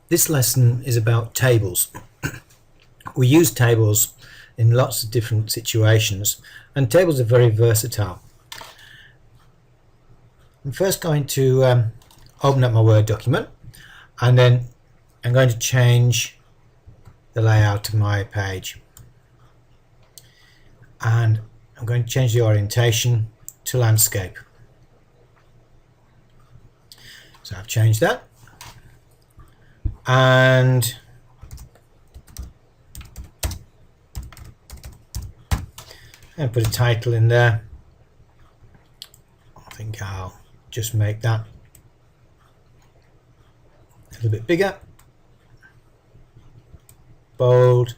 This lesson is about tables. We use tables in lots of different situations, and tables are very versatile. I'm first going to open up my Word document, and then I'm going to change the layout of my page, and I'm going to change the orientation to landscape. So I've changed that, and and put a title in there. I think I'll just make that a little bit bigger, bold,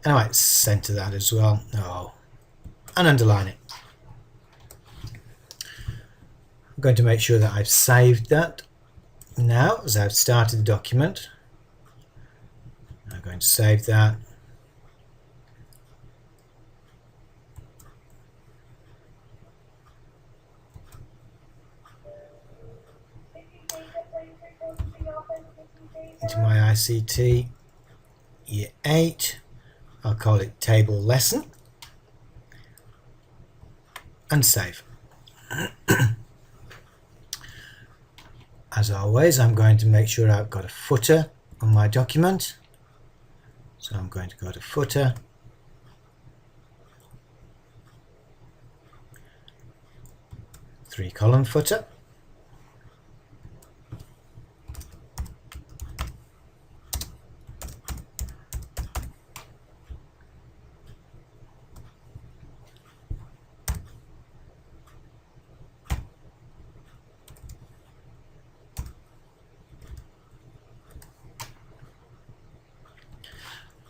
and I might center that as well. And underline it. I'm going to make sure that I've saved that now as I've started the document. I'm going to save that. Into my ICT Year 8. I'll call it Table Lesson and save. As always, I'm going to make sure I've got a footer on my document. So I'm going to go to footer, three-column footer.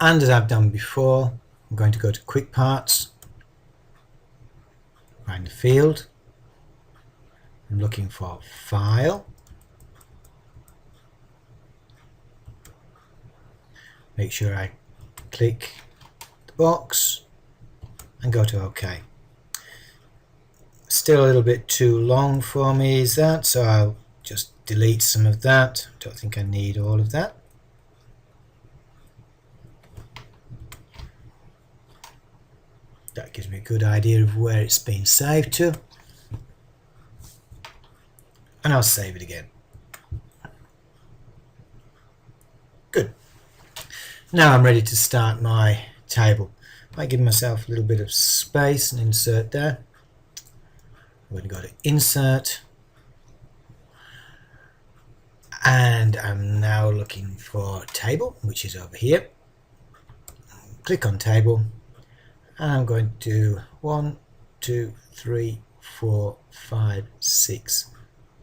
And as I've done before, I'm going to go to Quick Parts, find the field. I'm looking for File. Make sure I click the box and go to OK. Still a little bit too long for me, is that? So I'll just delete some of that. Don't think I need all of that. That gives me a good idea of where it's been saved to. And I'll save it again. Good. Now I'm ready to start my table. I might give myself a little bit of space and insert there. I'm going to go to Insert. And I'm now looking for Table, which is over here. Click on Table. And I'm going to do 1, 2, 3, 4, 5, 6,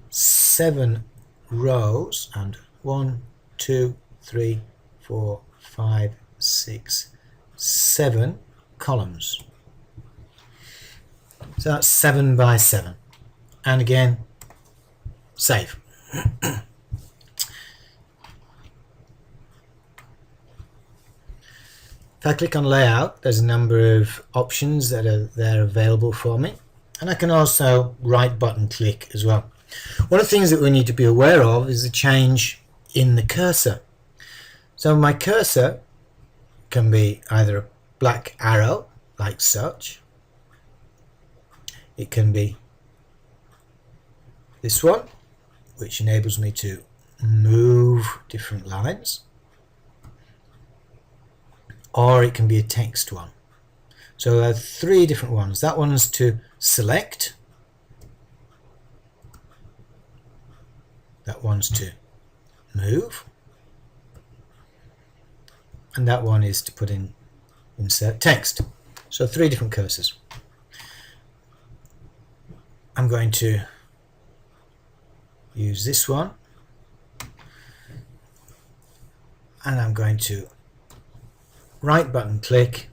7 rows, and 1, 2, 3, 4, 5, 6, 7 columns. So that's 7 by 7. And again, save. If I click on Layout, there's a number of options that are there available for me, and I can also right button click as well. One of the things that we need to be aware of is the change in the cursor. So my cursor can be either a black arrow like such, it can be this one, which enables me to move different lines, or it can be a text one. So there are 3 different ones. That one's to select, that one's to move, and that one is to put in insert text. So 3 different cursors. I'm going to use this one, and I'm going to right button click,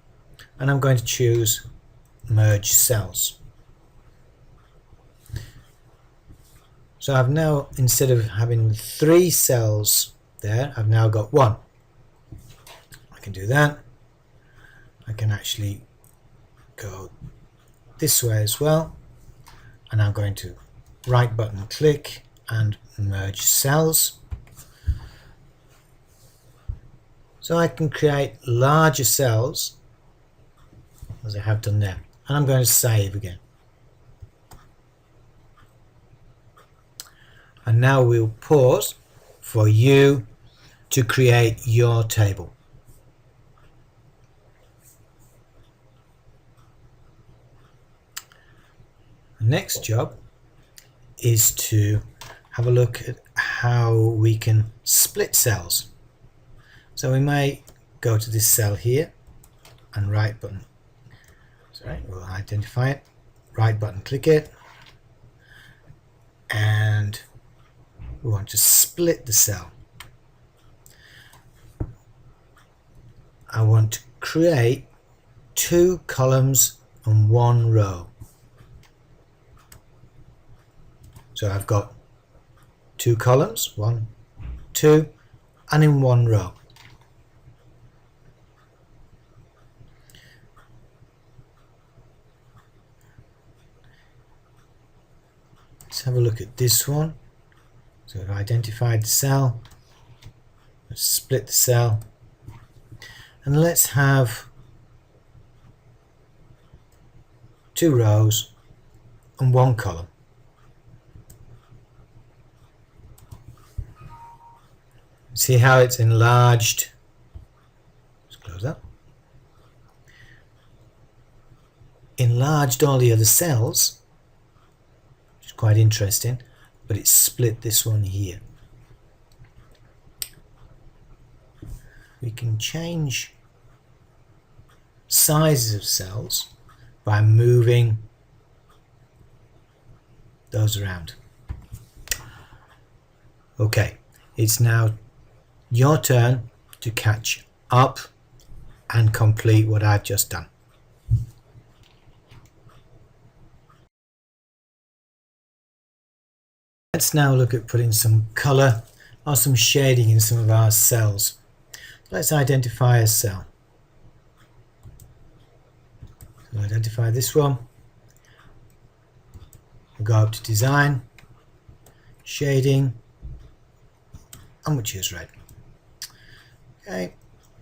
and I'm going to choose Merge Cells. So I've now, instead of having 3 cells there, I've now got 1. I can do that. I can actually go this way as well, and I'm going to right button click and merge cells. So I can create larger cells as I have done there. And I'm going to save again. And now we'll pause for you to create your table. The next job is to have a look at how we can split cells. So we may go to this cell here and right button, sorry, we'll identify it, right button click it, and we want to split the cell. I want to create 2 columns and 1 row. So I've got 2 columns, 1, 2, and in 1 row. Let's have a look at this one. So I've identified the cell. Let's split the cell. And let's have 2 rows and 1 column. See how it's enlarged? Let's close that. Enlarged all the other cells, which is quite interesting, but it's split this one here. We can change sizes of cells by moving those around. Okay, it's now your turn to catch up and complete what I've just done. Let's now look at putting some color or some shading in some of our cells. Let's identify a cell. So identify this one. We'll go up to design, shading, and we'll choose red. Okay,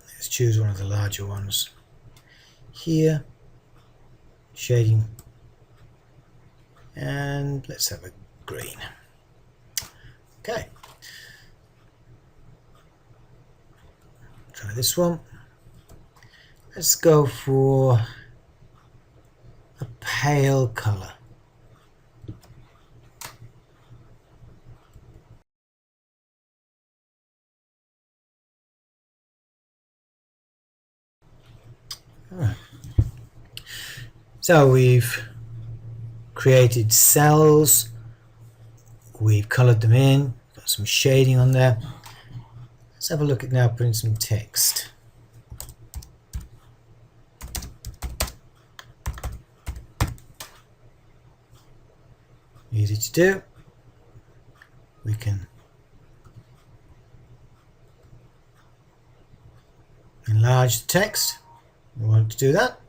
let's choose one of the larger ones. Here, shading, and let's have a green. Okay, try this one. Let's go for a pale color. Alright. So we've created cells, we've colored them in, got some shading on there. Let's have a look at now putting some text. Easy to do. We can enlarge the text. We want to do that.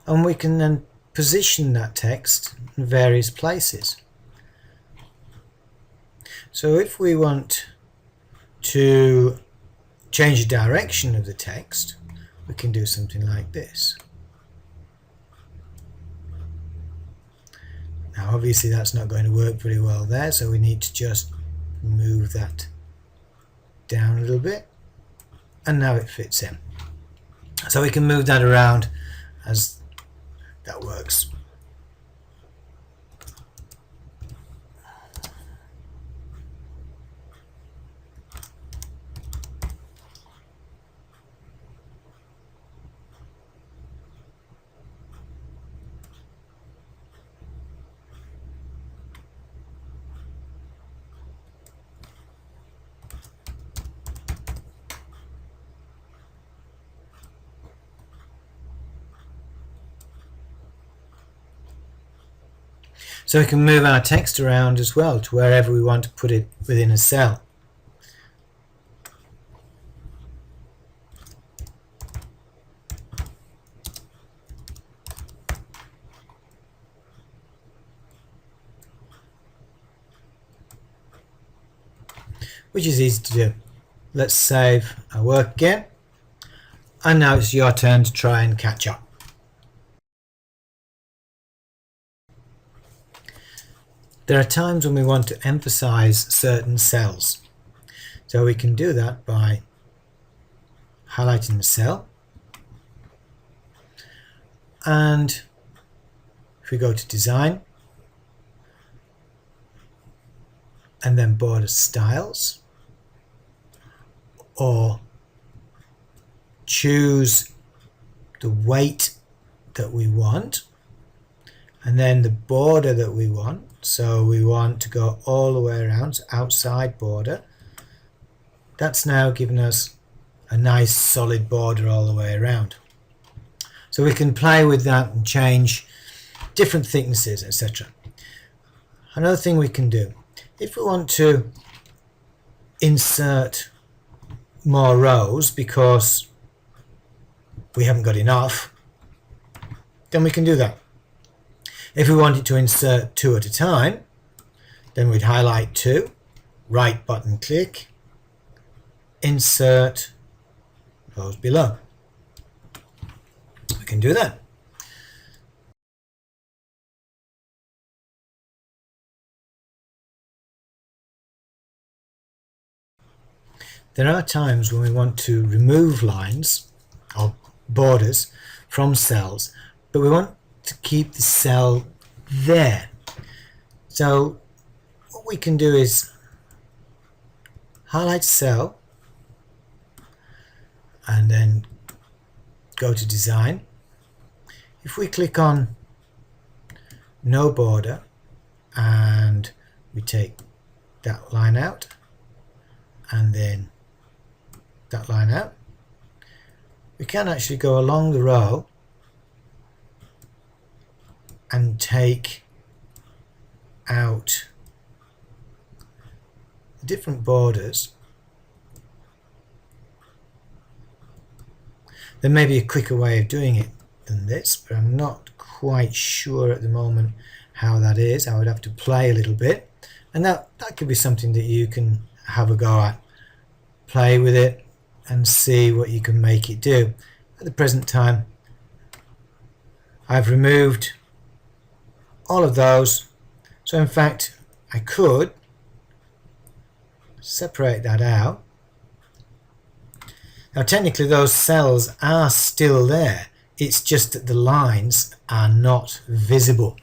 And we can then position that text in various places. So if we want to change the direction of the text, we can do something like this. Now obviously that's not going to work very well there, so we need to just move that down a little bit, and now it fits in. So we can move that around as that works. So we can move our text around as well to wherever we want to put it within a cell. which is easy to do. Let's save our work again, and now it's your turn to try and catch up. There are times when we want to emphasize certain cells, so we can do that by highlighting the cell, and if we go to design and then border styles, or choose the weight that we want and then the border that we want, so we want to go all the way around, so outside border, that's now given us a nice solid border all the way around. So we can play with that and change different thicknesses, etc. Another thing we can do, if we want to insert more rows because we haven't got enough, then we can do that. If we wanted to insert 2 at a time, then we'd highlight 2, right button click, insert rows below. We can do that. There are times when we want to remove lines or borders from cells, but we want to keep the cell there. So what we can do is highlight cell and then go to design. If we click on no border and we take that line out and then that line out, we can actually go along the row and take out different borders. There may be a quicker way of doing it than this, but I'm not quite sure at the moment how that is. I would have to play a little bit, and that could be something that you can have a go at. Play with it and see what you can make it do. At the present time, I've removed all of those, so in fact I could separate that out. Now technically those cells are still there, it's just that the lines are not visible,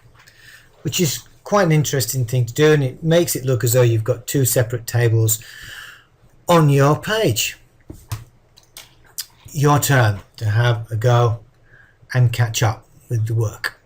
which is quite an interesting thing to do, and it makes it look as though you've got 2 separate tables on your page. Your turn to have a go and catch up with the work.